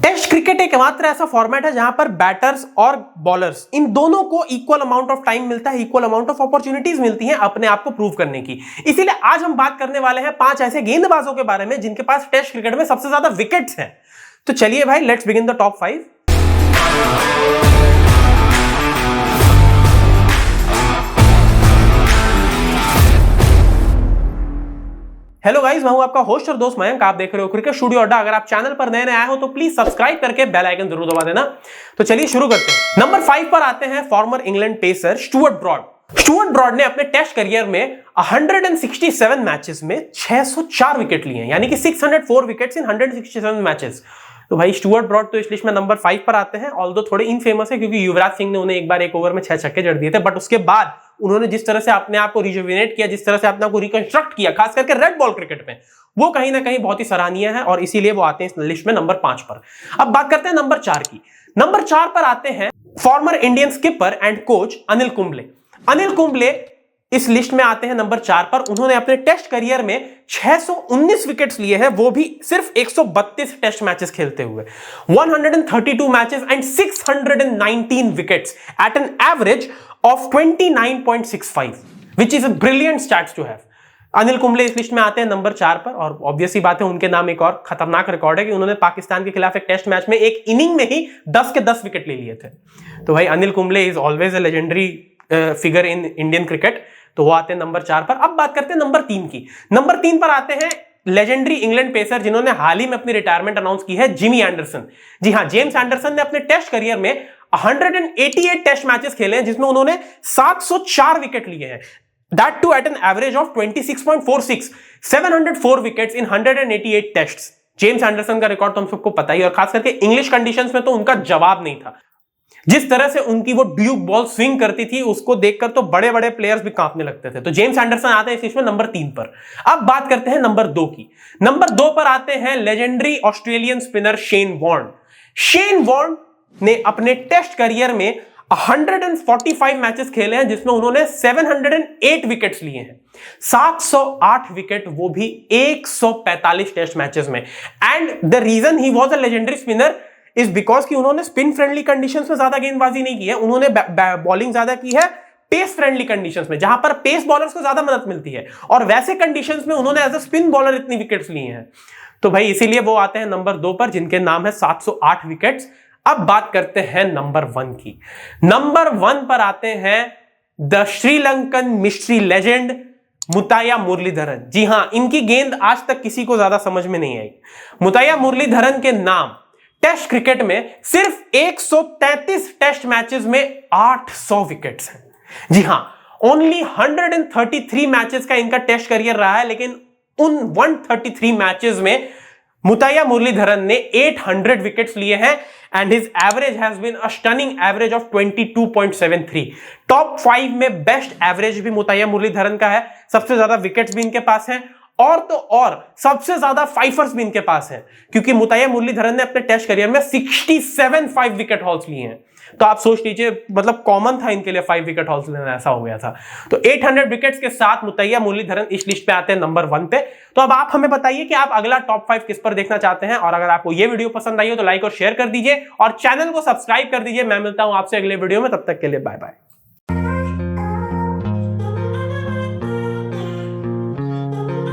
Test cricket एक मात्र ऐसा फॉर्मेट है जहां पर बैटर्स और बॉलर्स इन दोनों को इक्वल अमाउंट ऑफ टाइम मिलता है, इक्वल अमाउंट ऑफ अपॉर्चुनिटीज मिलती हैं अपने आप को प्रूव करने की। इसीलिए आज हम बात करने वाले हैं 5 ऐसे गेंदबाजों के बारे में जिनके पास टेस्ट क्रिकेट में सबसे ज्यादा विकेट्स हैं। तो चलिए भाई, let's begin the top 5। Hello guys, मैं हूं आपका होस्ट और दोस्त मयंक। आप देख रहे हो क्रिकेट स्टूडियो अड्डा। अगर आप चैनल पर नए आए हो तो प्लीज सब्सक्राइब करके बेल आइकन जरूर दबा देना। तो चलिए शुरू करते हैं। नंबर 5 पर आते हैं former England pacer Stuart Broad. Stuart Broad ने अपने टेस्ट करियर में 167 मैचेस में 604 विकेट लिए हैं, यानी कि 604 विकेट्स इन 167 मैचेस। तो भाई स्टुअर्ट ब्रॉड तो इस लिस्ट में नंबर 5 पर आते हैं। ऑल्दो थोड़े इनफेमस है क्योंकि युवराज सिंह ने उन्हें एक बार एक ओवर में 6 छक्के जड़ दिए थे, बट उसके बाद उन्होंने जिस तरह से अपने आप को रिजुविनेट किया, जिस तरह से अपने आप को रिकंस्ट्रक्ट किया, खास करके रेड बॉल क्रिकेट में, वो कहीं ना कहीं बहुत ही सराहनीय है और इसीलिए वो आते हैं इस लिस्ट में नंबर 5 पर। अब बात करते हैं नंबर 4 की। नंबर 4 पर आते हैं former Indian skipper and coach Anil Kumble. Anil Kumble इस लिस्ट में आते हैं नंबर 4 पर। उन्होंने अपने टेस्ट करियर में 619 विकेट्स लिए हैं, वो भी सिर्फ 132 टेस्ट मैचेस खेलते हुए। 132 matches and 619 wickets at an average of 29.65, which is a brilliant stats to have. Anil Kumble इस लिस्ट में आते हैं नंबर 4 पर और ऑब्वियसली बात है, उनके नाम एक और खतरनाक रिकॉर्ड है कि उन्होंने पाकिस्तान के खिलाफ एक टेस्ट मैच में एक इनिंग में ही 10 के 10 विकेट ले लिए थे। तो भाई Anil Kumble is always a legendary figure in Indian cricket. तो वो आते हैं नंबर 4 पर। अब बात करते हैं नंबर 3 की। नंबर 3 पर आते हैं लेजेंडरी इंग्लैंड पेसर जिन्होंने हाल ही में अपनी रिटायरमेंट अनाउंस की है, जिमी एंडरसन। जी हां, जेम्स एंडरसन ने अपने टेस्ट करियर में 188 टेस्ट मैचेस खेले हैं जिसमें उन्होंने 704 विकेट लिए हैं, that too at an average of 26.46, 704 wickets in 188 tests. James Anderson का रिकॉर्ड तो हम सबको पता ही, और खास करके इंग्लिश कंडीशंस में तो उनका जवाब नहीं था। जिस तरह से उनकी वो ड्यूक बॉल स्विंग करती थी, उसको देखकर तो बड़े बड़े प्लेयर्स भी कांपने लगते थे। तो जेम्स एंडरसन आते हैं इस लिस्ट में नंबर 3 पर। अब बात करते हैं नंबर 2 की। नंबर 2 पर आते हैं legendary Australian spinner Shane Warne. Shane Warne ने अपने टेस्ट करियर में 145 मैचेस खेले हैं जिसमें उन्होंने 708 विकेट्स लिए हैं, 708 विकेट, वो भी 145 टेस्ट मैचेस में। And the reason he was a legendary spinner is because कि उन्होंने स्पिन फ्रेंडली कंडीशंस में ज्यादा गेंदबाजी नहीं की है, उन्होंने बॉलिंग ज्यादा की है पेस फ्रेंडली कंडीशंस में, जहां पर पेस बॉलर्स को ज्यादा मदद मिलती है, और वैसे कंडीशंस में उन्होंने एज अ स्पिन बॉलर इतनी विकेट्स लिए हैं। तो भाई इसीलिए वो आते हैं नंबर 2 पर, जिनके नाम है 708 विकेट्स। अब बात करते हैं नंबर 1 की। नंबर 1 पर आते हैं the Sri Lankan mystery legend Muttiah Muralitharan. जी हां, इनकी गेंद आज तक किसी को ज्यादा समझ में नहीं आई। मुताया मुरलीधरन के नाम टेस्ट क्रिकेट में सिर्फ 133 टेस्ट मैचेस में 800 विकेट्स हैं। जी हां, ओनली 133 मैचेस का इनका टेस्ट करियर रहा है, लेकिन उन 133 मैचेस में मुताया मुरलीधरन ने 800 विकेट्स लिए हैं and his average has been a stunning average of 22.73। Top 5 में बेस्ट एवरेज भी मुताया मुरलीधरन का है, सबसे ज्यादा विकेट्स भी इनके पास हैं, और तो और सबसे ज्यादा फाइफर्स भी इनके पास हैं, क्योंकि मुताया मुरलीधरन ने अपने टेस्ट करियर में 67 5 विकेट हॉल्स लिए हैं। तो आप सोच लीजिए, मतलब कॉमन था इनके लिए 5 विकेट हॉल्स लेना, ऐसा हो गया था। तो 800 विकेट्स के साथ मुताया मुरलीधरन इस लिस्ट पे आते हैं नंबर 1 पे। तो अब आप हमें बताइए कि आप अगला टॉप 5 किस पर देखना चाहते हैं, और अगर आपको ये वीडियो पसंद आई हो तो लाइक और शेयर कर दीजिए और चैनल को सब्सक्राइब कर दीजिए। मैं मिलता हूं आपसे अगले वीडियो में, तब तक के लिए बाय बाय।